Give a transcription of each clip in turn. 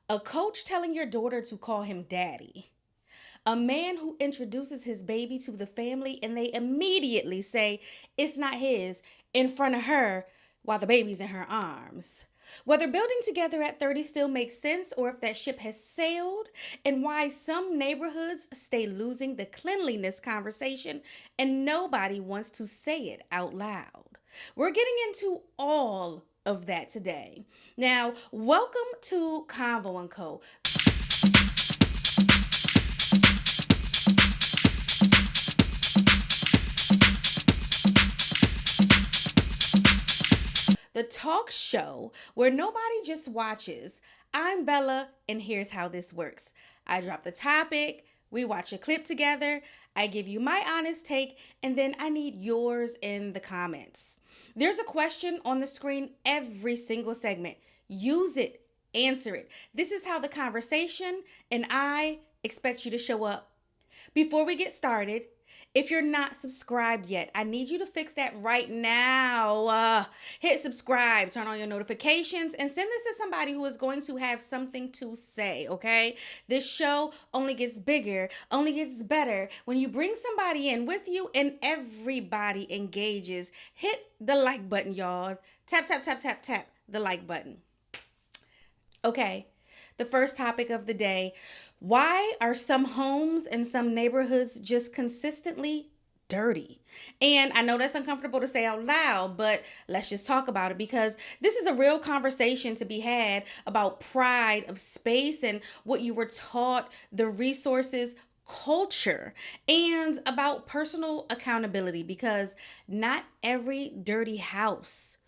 A coach telling your daughter to call him daddy. A man who introduces his baby to the family and they immediately say it's not his in front of her while the baby's in her arms. Whether building together at 30 still makes sense or if that ship has sailed, and why some neighborhoods stay losing the cleanliness conversation and nobody wants to say it out loud. We're getting into all of that today. Now, welcome to Convo and Co. The talk show where nobody just watches. I'm Bella, and here's how this works. I drop the topic, we watch a clip together, I give you my honest take, and then I need yours in the comments. There's a question on the screen every single segment. Use it, answer it. This is how the conversation and I expect you to show up. Before we get started, if you're not subscribed yet, I need you to fix that right now. Hit subscribe, turn on your notifications, and send this to somebody who is going to have something to say, okay? This show only gets bigger, only gets better when you bring somebody in with you and everybody engages. Hit the like button, y'all. Tap, tap, tap, tap, tap the like button. Okay, the first topic of the day. Why are some homes and some neighborhoods just consistently dirty? And I know that's uncomfortable to say out loud, but let's just talk about it because this is a real conversation to be had about pride of space and what you were taught, the resources, culture, and about personal accountability because not every dirty house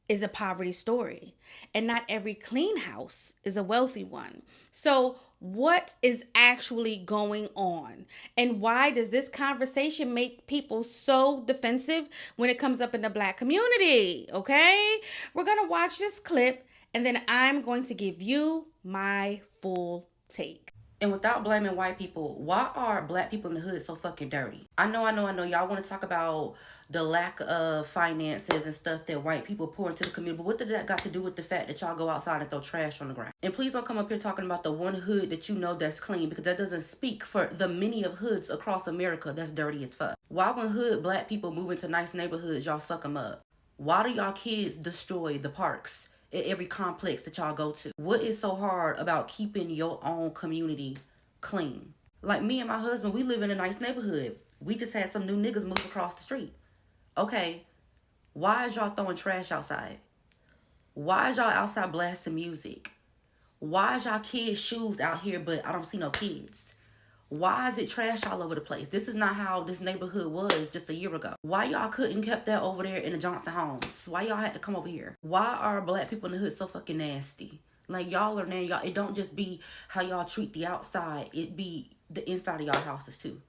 is a poverty story, and not every clean house is a wealthy one. So, what is actually going on? And why does this conversation make people so defensive when it comes up in the Black community? Okay, we're gonna watch this clip and then I'm going to give you my full take. And without blaming white people, why are black people in the hood so fucking dirty? I know. Y'all want to talk about the lack of finances and stuff that white people pour into the community. But what did that got to do with the fact that y'all go outside and throw trash on the ground? And please don't come up here talking about the one hood that you know that's clean, because that doesn't speak for the many of hoods across America that's dirty as fuck. Why when hood black people move into nice neighborhoods, y'all fuck them up? Why do y'all kids destroy the parks at every complex that y'all go to? What is so hard about keeping your own community clean? Like me and my husband, we live in a nice neighborhood. We just had some new niggas move across the street. Okay, why is y'all throwing trash outside? Why is y'all outside blasting music? Why is y'all kids' shoes out here, but I don't see no kids? Why is it trash all over the place? This is not how this neighborhood was just a year ago. Why y'all couldn't kept that over there in the Johnson homes? Why y'all had to come over here? Why are black people in the hood so fucking nasty? Like, y'all are now, y'all, it don't just be how y'all treat the outside, it be the inside of y'all houses too.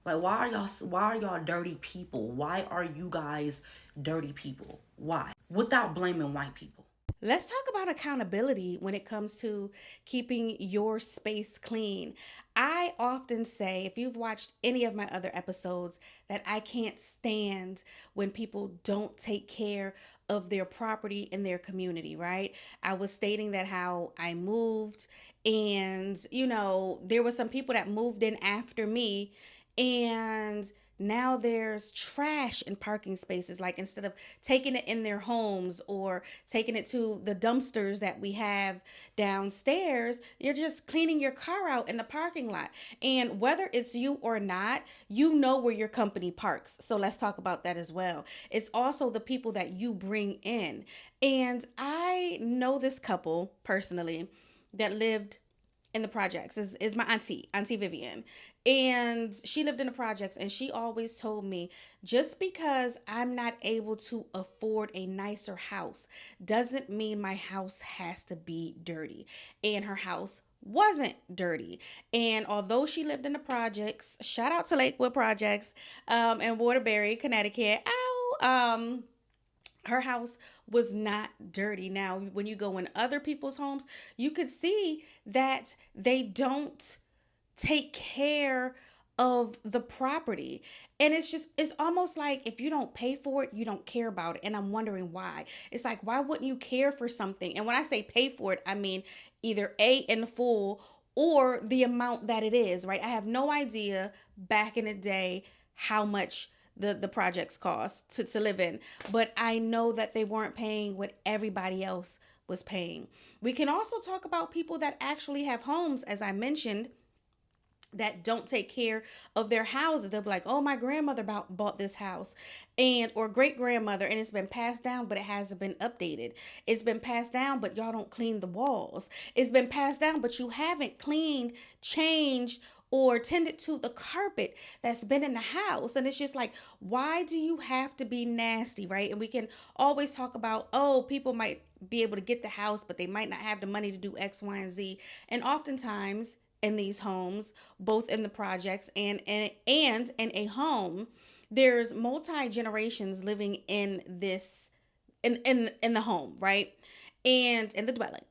Like, why are y'all dirty people? Why are you guys dirty people? Why? Without blaming white people. Let's talk about accountability when it comes to keeping your space clean. I often say, if you've watched any of my other episodes, that I can't stand when people don't take care of their property and their community, right? I was stating that how I moved, and there were some people that moved in after me, and now there's trash in parking spaces. Like, instead of taking it in their homes or taking it to the dumpsters that we have downstairs, you're just cleaning your car out in the parking lot. And whether it's you or not, you know where your company parks. So let's talk about that as well. It's also the people that you bring in. And I know this couple personally that lived in the projects is my auntie Vivian. And she lived in the projects, and she always told me, just because I'm not able to afford a nicer house doesn't mean my house has to be dirty. And her house wasn't dirty. And although she lived in the projects, shout out to Lakewood Projects in Waterbury, Connecticut. Ow, her house was not dirty. Now, when you go in other people's homes, you could see that they don't take care of the property. And it's almost like if you don't pay for it, you don't care about it. And I'm wondering why. It's like, why wouldn't you care for something? And when I say pay for it, I mean either A, in full, or the amount that it is, right? I have no idea back in the day how much the projects cost to live in, but I know that they weren't paying what everybody else was paying. We can also talk about people that actually have homes, as I mentioned, that don't take care of their houses. They'll be like, oh, my grandmother bought this house, and or great grandmother, and it's been passed down, but it hasn't been updated. It's been passed down, but y'all don't clean the walls. It's been passed down, but you haven't cleaned, changed, or tended to the carpet that's been in the house. And it's just like, why do you have to be nasty, right? And we can always talk about, oh, people might be able to get the house, but they might not have the money to do X, Y, and Z. And oftentimes in these homes, both in the projects and in a home, there's multi generations living in this in the home, right? And in the dwelling.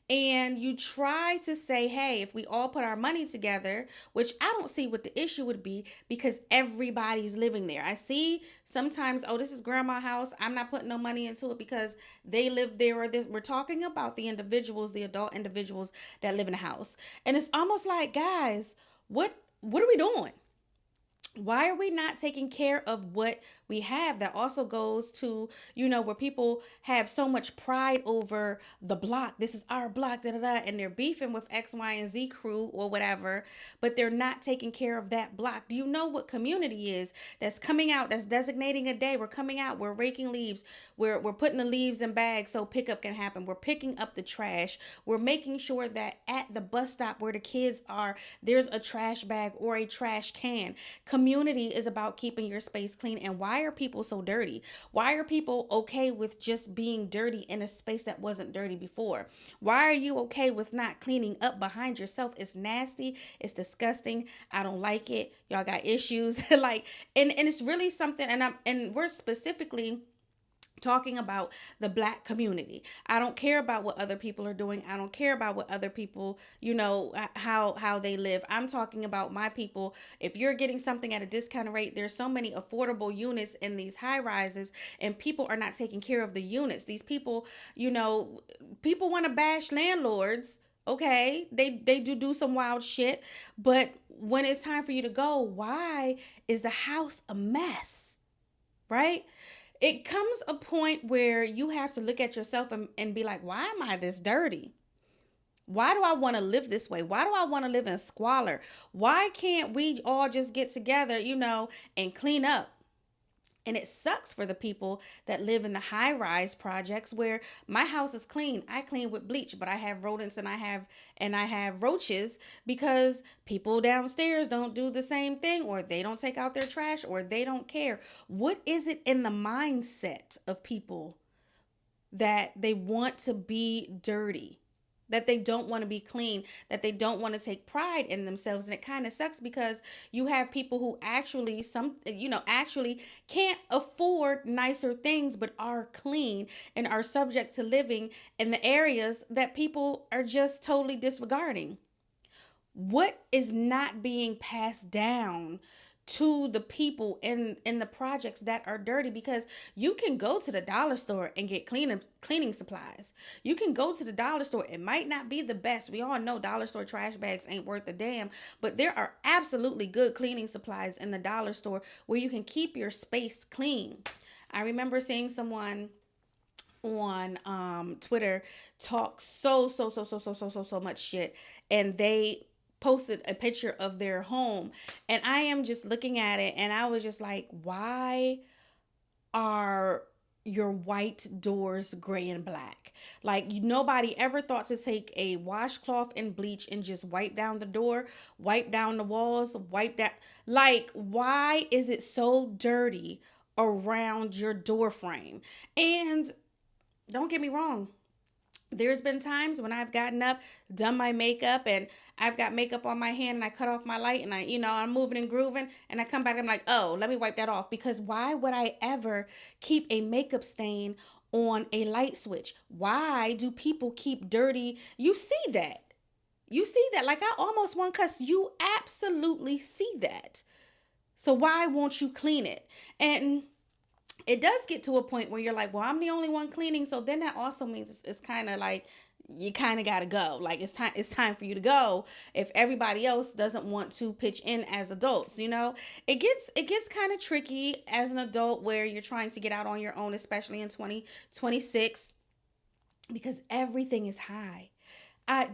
And you try to say, hey, if we all put our money together, which I don't see what the issue would be because everybody's living there. I see sometimes, oh, this is grandma's house. I'm not putting no money into it because they live there or this. We're talking about the individuals, the adult individuals that live in the house. And it's almost like, guys, what are we doing? Why are we not taking care of what we have? That also goes to, where people have so much pride over the block. This is our block, da da da, and they're beefing with X, Y, and Z crew or whatever, but they're not taking care of that block. Do you know what community is that's coming out, that's designating a day? We're coming out, we're raking leaves, we're putting the leaves in bags so pickup can happen. We're picking up the trash. We're making sure that at the bus stop where the kids are, there's a trash bag or a trash can. Community is about keeping your space clean. And why are people so dirty? Why are people okay with just being dirty in a space that wasn't dirty before? Why are you okay with not cleaning up behind yourself? It's nasty. It's disgusting. I don't like it. Y'all got issues. And it's really something, and we're specifically talking about the black community. I don't care about what other people are doing. I don't care about what other people, how they live. I'm talking about my people. If you're getting something at a discounted rate, there's so many affordable units in these high rises, and people are not taking care of the units. These people, people want to bash landlords. Okay, they do some wild shit, but when it's time for you to go, why is the house a mess? Right? It comes a point where you have to look at yourself and be like, why am I this dirty? Why do I want to live this way? Why do I want to live in squalor? Why can't we all just get together, and clean up? And it sucks for the people that live in the high rise projects where my house is clean. I clean with bleach, but I have rodents and I have roaches because people downstairs don't do the same thing, or they don't take out their trash, or they don't care. What is it in the mindset of people that they want to be dirty? That they don't want to be clean, that they don't want to take pride in themselves. And it kind of sucks because you have people who actually can't afford nicer things, but are clean and are subject to living in the areas that people are just totally disregarding. What is not being passed down to the people in the projects that are dirty? Because you can go to the dollar store and get cleaning supplies. You can go to the dollar store. It might not be the best. We all know dollar store trash bags ain't worth a damn, but there are absolutely good cleaning supplies in the dollar store where you can keep your space clean. I remember seeing someone on Twitter talk so much shit, and they posted a picture of their home, and I am just looking at it, and I was just like, why are your white doors gray and black? Like, nobody ever thought to take a washcloth and bleach and just wipe down the door, wipe down the walls, wipe that. Like, why is it so dirty around your door frame? And don't get me wrong, there's been times when I've gotten up, done my makeup, and I've got makeup on my hand, and I cut off my light, and I'm moving and grooving, and I come back, and I'm like, oh, let me wipe that off. Because why would I ever keep a makeup stain on a light switch? Why do people keep dirty? You see that. You see that? Like, I almost want cuss. You absolutely see that. So why won't you clean it? And it does get to a point where you're like, well, I'm the only one cleaning. So then that also means it's kind of like you kind of got to go. Like, it's time for you to go if everybody else doesn't want to pitch in as adults. It gets kind of tricky as an adult where you're trying to get out on your own, especially in 2026, because everything is high.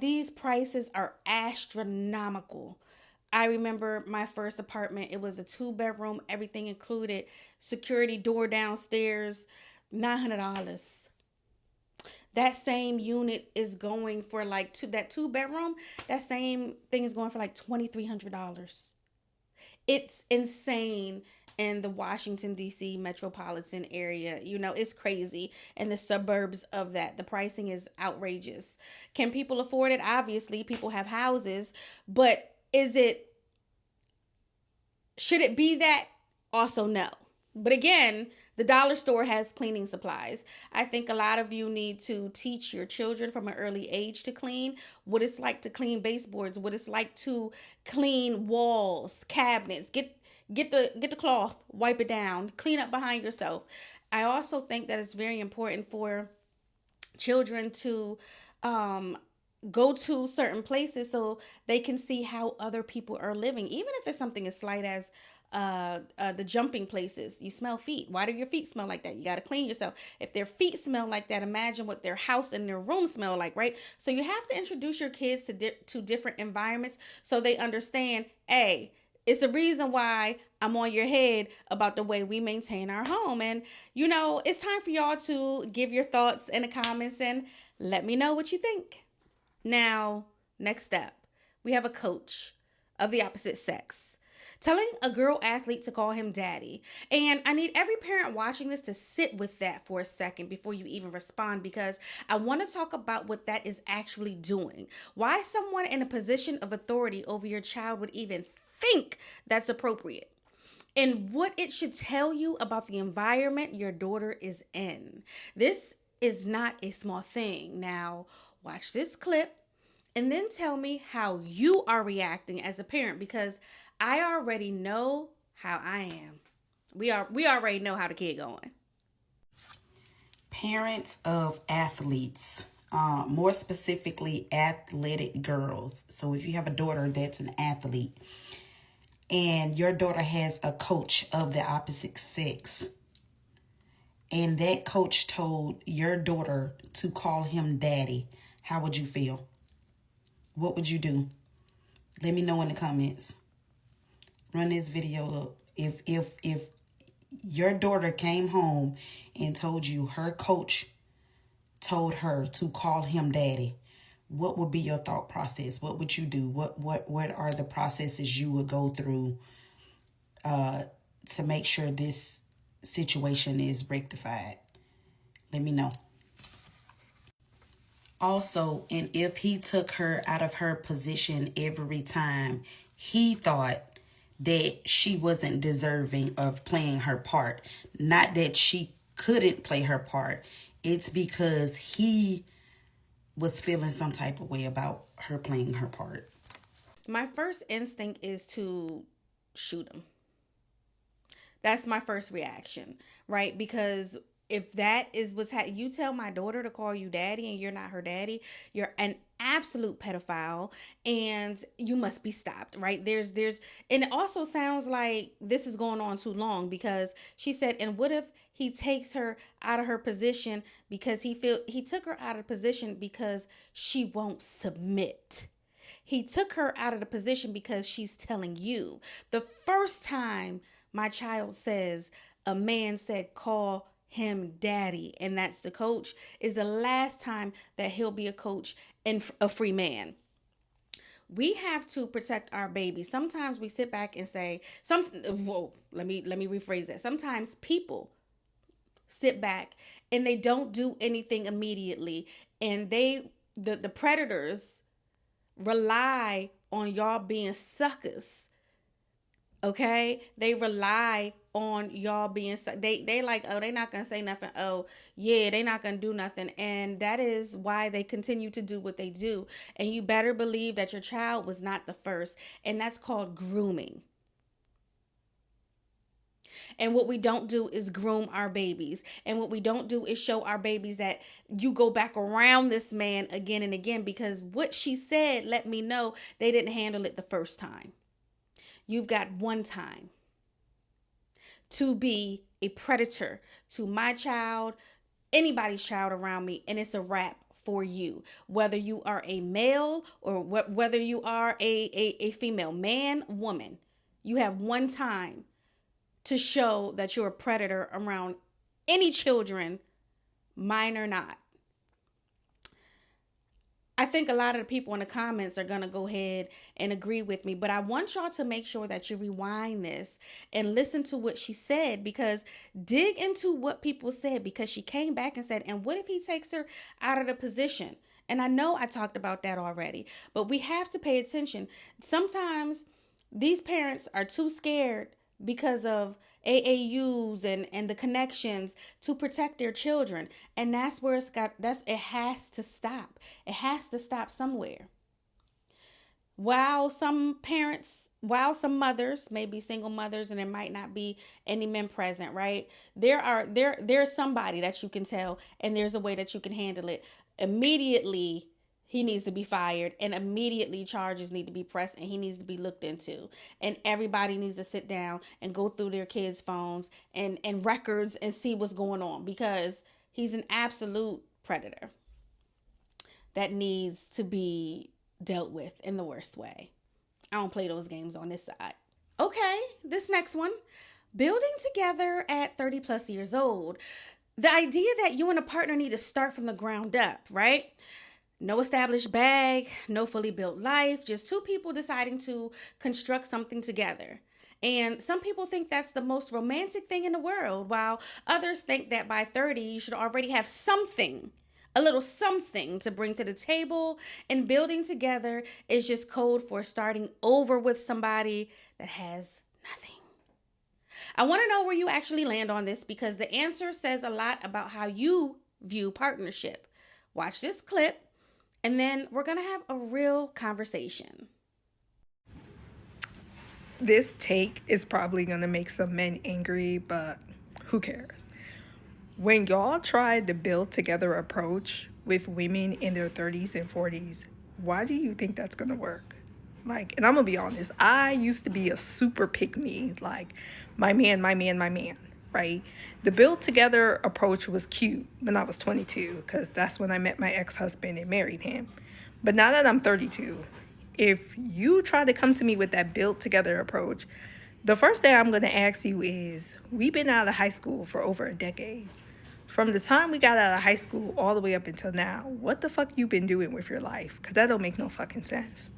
These prices are astronomical. I remember my first apartment. It was a 2 bedroom, everything included, security door downstairs, $900. That same unit is going for like that 2 bedroom. That same thing is going for like $2,300. It's insane in the Washington D.C. metropolitan area. It's crazy. In the suburbs of that, the pricing is outrageous. Can people afford it? Obviously, people have houses, but should it be that? Also, no. But again, the dollar store has cleaning supplies. I think a lot of you need to teach your children from an early age to clean, what it's like to clean baseboards, what it's like to clean walls, cabinets. Get the cloth, wipe it down, clean up behind yourself. I also think that it's very important for children to um go to certain places so they can see how other people are living, even if it's something as slight as the jumping places. You smell feet. Why do your feet smell like that? You got to clean yourself. If their feet smell like that, imagine what their house and their room smell like, right? So you have to introduce your kids to different environments so they understand, hey, it's a reason why I'm on your head about the way we maintain our home. And, it's time for y'all to give your thoughts in the comments and let me know what you think. Now, next step, we have a coach of the opposite sex telling a girl athlete to call him daddy. And I need every parent watching this to sit with that for a second before you even respond, because I want to talk about what that is actually doing. Why someone in a position of authority over your child would even think that's appropriate, and what it should tell you about the environment your daughter is in. This is not a small thing. Now, watch this clip and then tell me how you are reacting as a parent, because I already know how I am. We already know how the kid going. Parents of athletes, more specifically athletic girls. So if you have a daughter that's an athlete and your daughter has a coach of the opposite sex, and that coach told your daughter to call him daddy, how would you feel? What would you do? Let me know in the comments. Run this video up. If your daughter came home and told you her coach told her to call him daddy, what would be your thought process? What would you do? What are the processes you would go through to make sure this situation is rectified? Let me know. Also, and if he took her out of her position every time he thought that she wasn't deserving of playing her part, not that she couldn't play her part, it's because he was feeling some type of way about her playing her part. My first instinct is to shoot him. That's my first reaction, right? Because if that is you tell my daughter to call you daddy and you're not her daddy, you're an absolute pedophile and you must be stopped, right? And it also sounds like this is going on too long, because she said, and what if he takes her out of her position because he took her out of position because she won't submit. He took her out of the position because she's telling you. The first time my child says a man said call him daddy, and that's the coach, is the last time that he'll be a coach and a free man. We have to protect our baby. Sometimes we sit back and say, let me rephrase that. Sometimes people sit back and they don't do anything immediately, and the predators rely on y'all being suckers Okay, they rely on y'all being they like, oh, they not gonna say nothing, oh yeah, they not gonna do nothing, and that is why they continue to do what they do. And you better believe that your child was not the first, and that's called grooming. And what we don't do is groom our babies. And what we don't do is show our babies that you go back around this man again and again, because what she said let me know they didn't handle it the first time. You've got one time to be a predator to my child, anybody's child around me, and it's a wrap for you. Whether you are a male or whether you are a female, man, woman, you have one time to show that you're a predator around any children, mine or not. I think a lot of the people in the comments are going to go ahead and agree with me, but I want y'all to make sure that you rewind this and listen to what she said, because dig into what people said, because she came back and said, and what if he takes her out of the position? And I know I talked about that already, but we have to pay attention. Sometimes these parents are too scared because of AAUs and the connections to protect their children. And that's where it has to stop. It has to stop somewhere. While some mothers may be single mothers and there might not be any men present, right? There's somebody that you can tell, and there's a way that you can handle it. Immediately he needs to be fired, and immediately charges need to be pressed, and he needs to be looked into. And everybody needs to sit down and go through their kids' phones and records and see what's going on, because he's an absolute predator that needs to be dealt with in the worst way. I don't play those games on this side. Okay, this next one. Building together at 30 plus years old. The idea that you and a partner need to start from the ground up, right? No established bag, no fully built life, just two people deciding to construct something together. And some people think that's the most romantic thing in the world, while others think that by 30, you should already have something, a little something to bring to the table. And building together is just code for starting over with somebody that has nothing. I want to know where you actually land on this, because the answer says a lot about how you view partnership. Watch this clip, and then we're going to have a real conversation. This take is probably going to make some men angry, but who cares? When y'all tried the build together approach with women in their 30s and 40s, why do you think that's going to work? Like, and I'm going to be honest, I used to be a super pick-me, like, my man, right? The build together approach was cute when I was 22, because that's when I met my ex-husband and married him. But now that I'm 32, if you try to come to me with that build together approach, the first thing I'm going to ask you is, we've been out of high school for over a decade. From the time we got out of high school all the way up until now, what the fuck you been doing with your life? Because that don't make no fucking sense.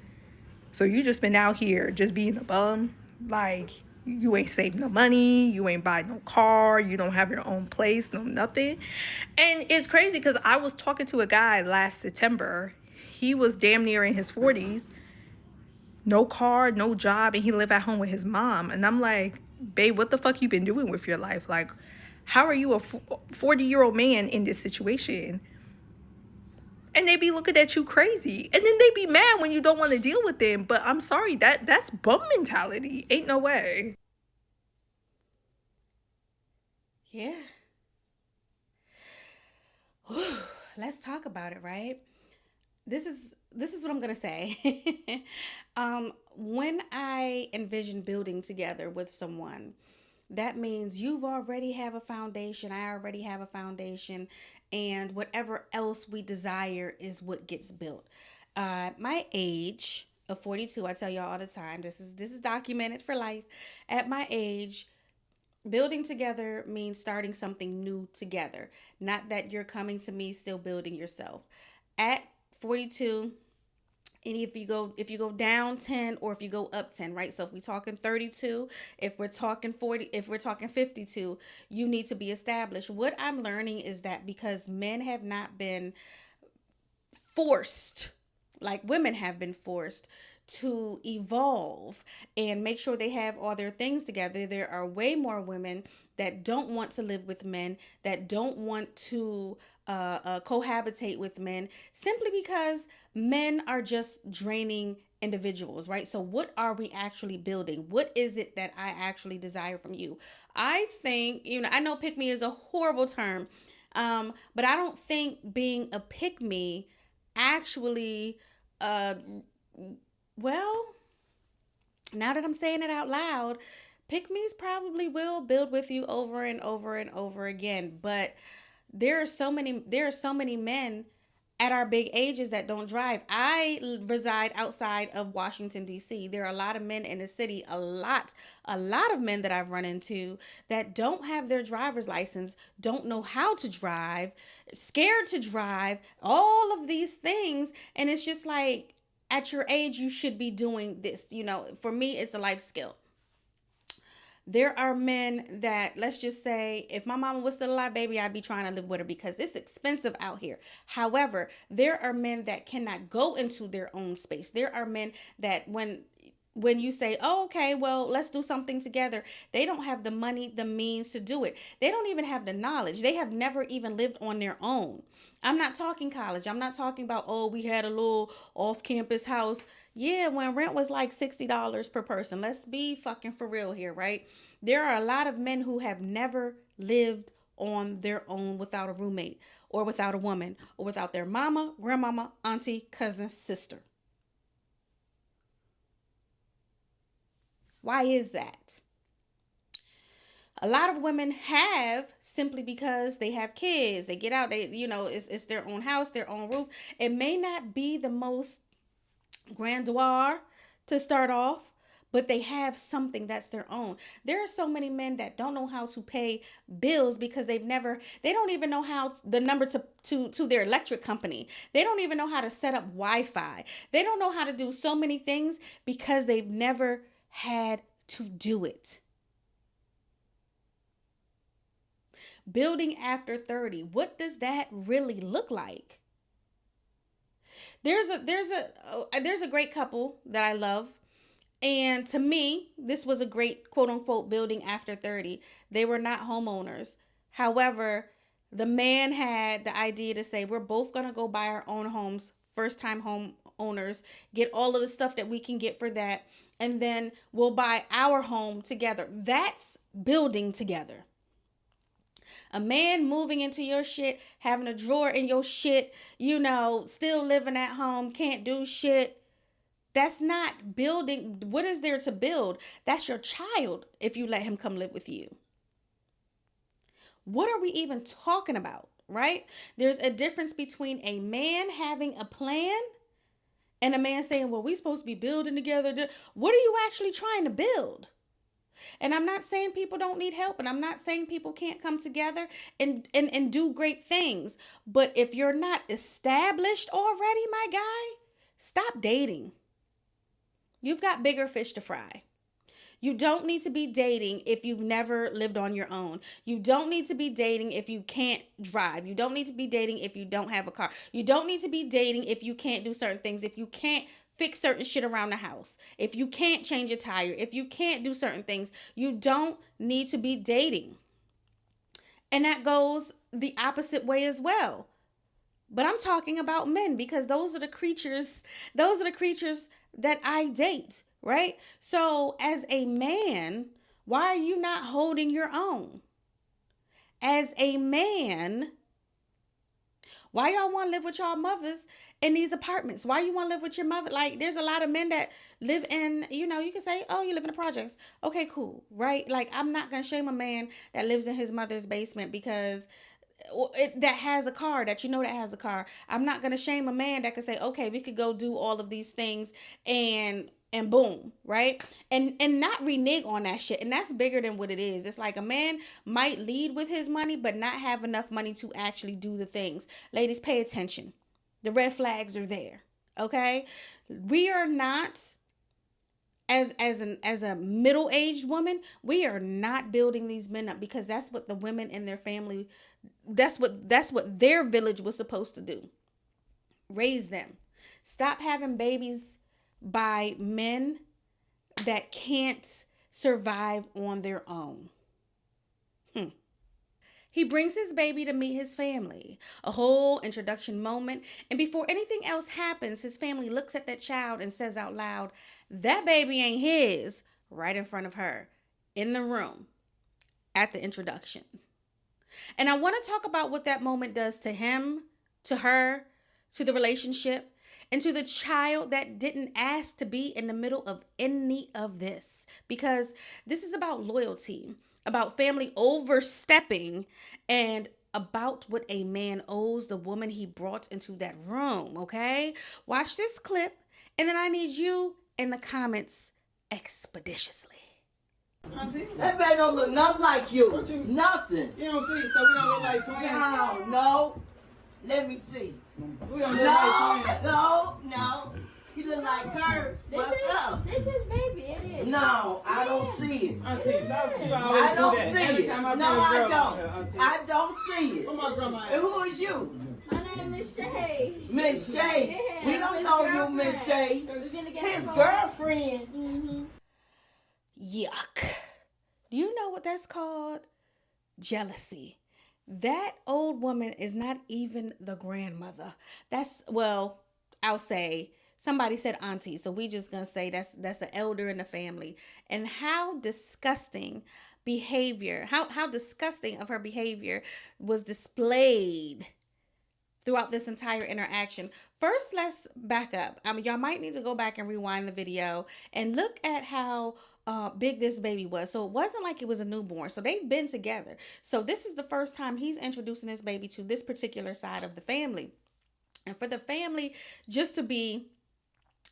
So you just been out here just being a bum? Like, you ain't saved no money, you ain't buy no car, you don't have your own place, no nothing. And it's crazy because I was talking to a guy last September. He was damn near in his 40s, no car, no job, and he lived at home with his mom. And I'm like, babe, what the fuck you been doing with your life? Like, how are you a 40-year-old man in this situation? And they be looking at you crazy. And then they be mad when you don't want to deal with them. But I'm sorry, that's bum mentality. Ain't no way. Yeah. Whew. Let's talk about it, right? This is what I'm gonna say. When I envision building together with someone, that means you've already have a foundation. I already have a foundation, and whatever else we desire is what gets built. My age of 42, I tell y'all all the time, this is documented for life. At my age, building together means starting something new together. Not that you're coming to me still building yourself. At 42, and if you go down 10 or if you go up 10, right? So if we're talking 32, if we're talking 40, if we're talking 52, you need to be established. What I'm learning is that because men have not been forced, like women have been forced to evolve and make sure they have all their things together. There are way more women that don't want to live with men, that don't want to cohabitate with men, simply because men are just draining individuals, right? So what are we actually building? What is it that I actually desire from you? I think, I know pick me is a horrible term, but I don't think being a pick me actually, well, now that I'm saying it out loud, pick me's probably will build with you over and over and over again. But there are so many men at our big ages that don't drive. I reside outside of Washington D.C. There are a lot of men in the city, a lot of men that I've run into that don't have their driver's license, don't know how to drive, scared to drive, all of these things, and it's just like, at your age you should be doing this. For me, it's a life skill. There are men that, let's just say, if my mama was still alive, baby, I'd be trying to live with her because it's expensive out here. However, there are men that cannot go into their own space. There are men that when you say, oh, okay, well, let's do something together, they don't have the money, the means to do it. They don't even have the knowledge. They have never even lived on their own. I'm not talking college. I'm not talking about, oh, we had a little off-campus house. Yeah, when rent was like $60 per person. Let's be fucking for real here, right? There are a lot of men who have never lived on their own without a roommate or without a woman or without their mama, grandmama, auntie, cousin, sister. Why is that? A lot of women have simply because they have kids. They get out, it's their own house, their own roof. It may not be the most grandeur to start off, but they have something that's their own. There are so many men that don't know how to pay bills because they don't even know how the number to their electric company. They don't even know how to set up Wi-Fi. They don't know how to do so many things because they've never had to do it. Building after 30, what does that really look like? There's a great couple that I love, and to me, this was a great quote unquote building after 30. They were not homeowners. However, the man had the idea to say, we're both going to go buy our own homes, first time home owners, get all of the stuff that we can get for that, and then we'll buy our home together. That's building together. A man moving into your shit, having a drawer in your shit, still living at home, can't do shit. That's not building. What is there to build? That's your child if you let him come live with you. What are we even talking about, right? There's a difference between a man having a plan and a man saying, well, we're supposed to be building together. What are you actually trying to build? And I'm not saying people don't need help, and I'm not saying people can't come together and do great things. But if you're not established already, my guy, stop dating. You've got bigger fish to fry. You don't need to be dating if you've never lived on your own. You don't need to be dating if you can't drive. You don't need to be dating if you don't have a car. You don't need to be dating if you can't do certain things, if you can't fix certain shit around the house, if you can't change a tire, if you can't do certain things. You don't need to be dating. And that goes the opposite way as well. But I'm talking about men because those are the creatures that I date, right? So as a man, why are you not holding your own? As a man, why y'all want to live with y'all mothers in these apartments? Why you want to live with your mother? Like, there's a lot of men that live in, you can say, oh, you live in the projects. Okay, cool, right? Like, I'm not going to shame a man that lives in his mother's basement because that has a car, that has a car. I'm not going to shame a man that could say, okay, we could go do all of these things and boom, right? And not renege on that shit. And that's bigger than what it is. It's like a man might lead with his money, but not have enough money to actually do the things. Ladies, pay attention. The red flags are there. Okay? We are not, as a middle-aged woman, we are not building these men up because that's what the women in their family, that's what their village was supposed to do. Raise them. Stop having babies by men that can't survive on their own. He brings his baby to meet his family, a whole introduction moment. And before anything else happens, his family looks at that child and says out loud, that baby ain't his, right in front of her, in the room, at the introduction. And I want to talk about what that moment does to him, to her, to the relationship, and to the child that didn't ask to be in the middle of any of this. Because this is about loyalty, about family overstepping, and about what a man owes the woman he brought into that room, okay? Watch this clip, and then I need you in the comments expeditiously. That baby don't look nothing like you. Nothing. You don't see, so we don't look like twins. No. Let me see. We don't look like twins. No. You look like her. What's up? This is baby, it is. No, I don't see it. Auntie, stop. You always I don't do that. see Every it. time I No, bring a I girl don't. out here, Auntie. I don't see it. Where my grandma And at? who is you? My name is Shay. Miss Shay. Yeah, We don't his know you, girlfriend. Miss Shay. We're gonna get His a girlfriend. Mm-hmm. Yuck. Do you know what that's called? Jealousy. That old woman is not even the grandmother. Well, I'll say somebody said auntie, so we just gonna say that's an elder in the family. And how disgusting behavior, how disgusting of her behavior was displayed throughout this entire interaction. First, let's back up. Y'all might need to go back and rewind the video and look at how big this baby was. So it wasn't like it was a newborn. So they've been together. So this is the first time he's introducing his baby to this particular side of the family. And for the family just to be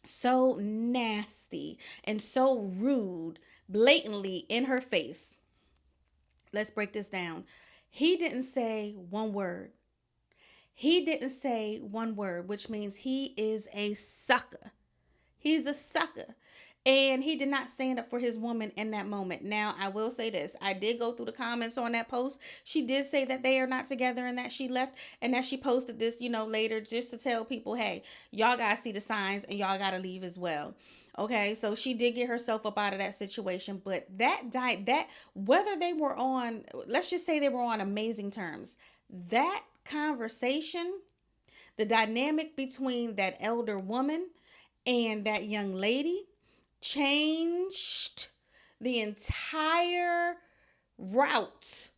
so nasty and so rude, blatantly in her face. Let's break this down. He didn't say one word. He didn't say one word, which means he is a sucker. He's a sucker. And he did not stand up for his woman in that moment. Now, I will say this. I did go through the comments on that post. She did say that they are not together and that she left and that she posted this, later just to tell people, hey, y'all got to see the signs and y'all got to leave as well. Okay, so she did get herself up out of that situation. But whether they were on, let's just say they were on amazing terms, that conversation, the dynamic between that elder woman and that young lady changed the entire route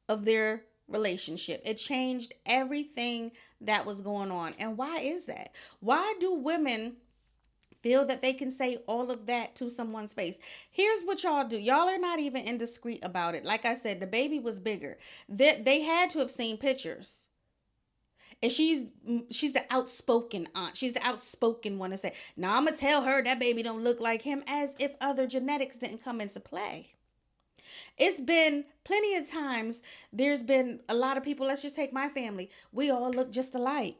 of their relationship. It changed everything that was going on. And why is that? Why do women feel that they can say all of that to someone's face? Here's what y'all do. Y'all are not even indiscreet about it. Like I said, the baby was bigger. They had to have seen pictures. And she's the outspoken aunt. She's the outspoken one to say, now I'm going to tell her that baby don't look like him, as if other genetics didn't come into play. It's been plenty of times. There's been a lot of people. Let's just take my family. We all look just alike.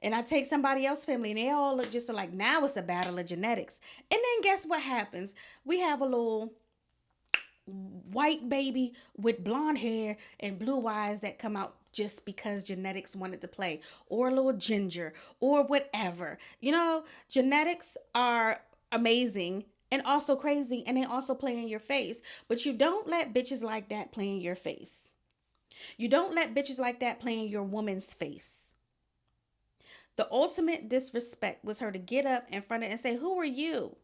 And I take somebody else's family and they all look just alike. Now it's a battle of genetics. And then guess what happens? We have a little white baby with blonde hair and blue eyes that come out just because genetics wanted to play, or a little ginger or whatever. Genetics are amazing and also crazy, and they also play in your face. But you don't let bitches like that play in your face. You don't let bitches like that play in your woman's face. The ultimate disrespect was her to get up in front of it and say, who are you?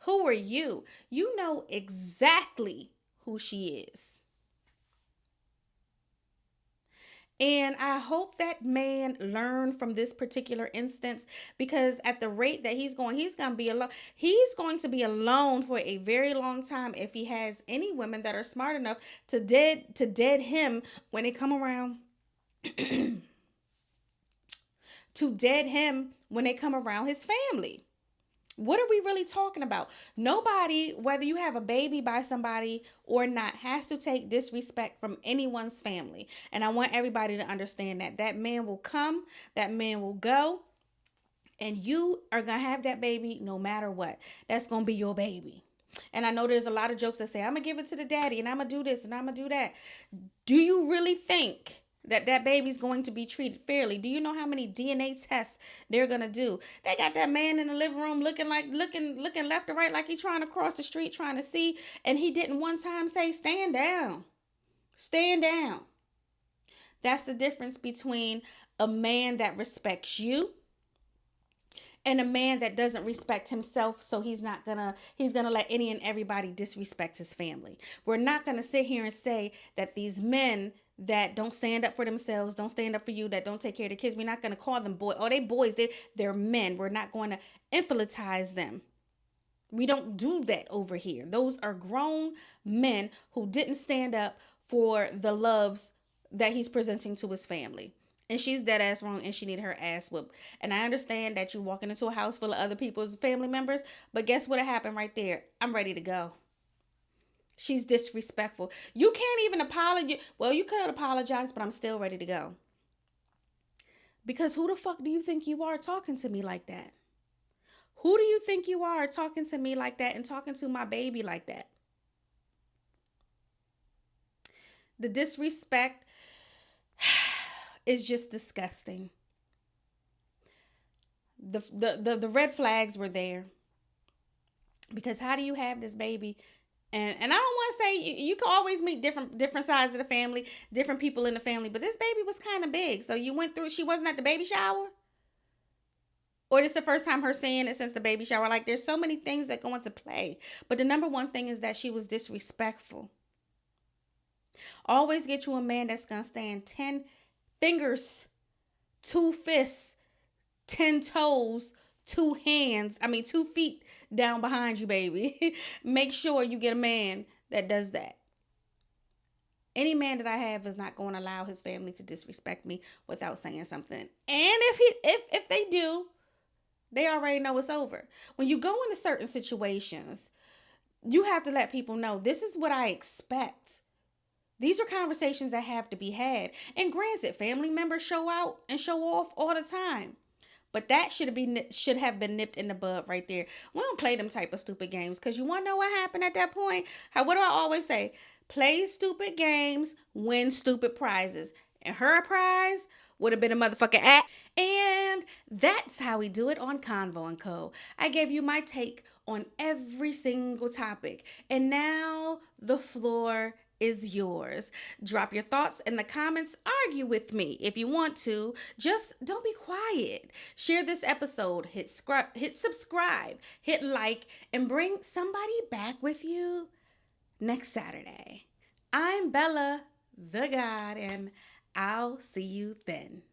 Who are you? You know exactly who she is. And I hope that man learned from this particular instance, because at the rate that he's going to be alone. He's going to be alone for a very long time if he has any women that are smart enough to dead him when they come around. To dead him when they come around his family. What are we really talking about? Nobody, whether you have a baby by somebody or not, has to take disrespect from anyone's family. And I want everybody to understand that. That man will come, that man will go, and you are going to have that baby no matter what. That's going to be your baby. And I know there's a lot of jokes that say, I'm going to give it to the daddy and I'm going to do this and I'm going to do that. Do you really think that baby's going to be treated fairly. Do you know how many DNA tests they're gonna do? They got that man in the living room looking left to right like he trying to cross the street trying to see, and he didn't one time say, stand down. Stand down. That's the difference between a man that respects you and a man that doesn't respect himself, so he's gonna let any and everybody disrespect his family. We're not gonna sit here and say that these men that don't stand up for themselves, don't stand up for you, that don't take care of the kids, we're not gonna call them boys. Oh, they boys, they're men. We're not going to infantilize them. We don't do that over here. Those are grown men who didn't stand up for the loves that he's presenting to his family. And she's dead ass wrong, and she need her ass whooped. And I understand that you're walking into a house full of other people's family members, but guess what happened right there? I'm ready to go. She's disrespectful. You can't even apologize. Well, you could apologize, but I'm still ready to go. Because who the fuck do you think you are talking to me like that? Who do you think you are talking to me like that and talking to my baby like that? The disrespect is just disgusting. The red flags were there. Because how do you have this baby? And I don't want to say you can always meet different sides of the family, different people in the family, but this baby was kind of big. So you went through, she wasn't at the baby shower? Or this is the first time her seeing it since the baby shower? Like, there's so many things that go into play. But the number one thing is that she was disrespectful. Always get you a man that's going to stand 10 fingers, 2 fists, 10 toes, 2 hands. 2 feet down behind you, baby. Make sure you get a man that does that. Any man that I have is not going to allow his family to disrespect me without saying something. And if they do, they already know it's over. When you go into certain situations, you have to let people know this is what I expect. These are conversations that have to be had. And granted, family members show out and show off all the time. But that should have been nipped in the bud right there. We don't play them type of stupid games, because you want to know what happened at that point? What do I always say? Play stupid games, win stupid prizes. And her prize would have been a motherfucking ass. And that's how we do it on Conveaux & Co. I gave you my take on every single topic. And now the floor is yours. Drop your thoughts in the comments. Argue with me if you want to. Just don't be quiet. Share this episode. Hit subscribe. Hit like. And bring somebody back with you next Saturday. I'm Bella, the God, and I'll see you then.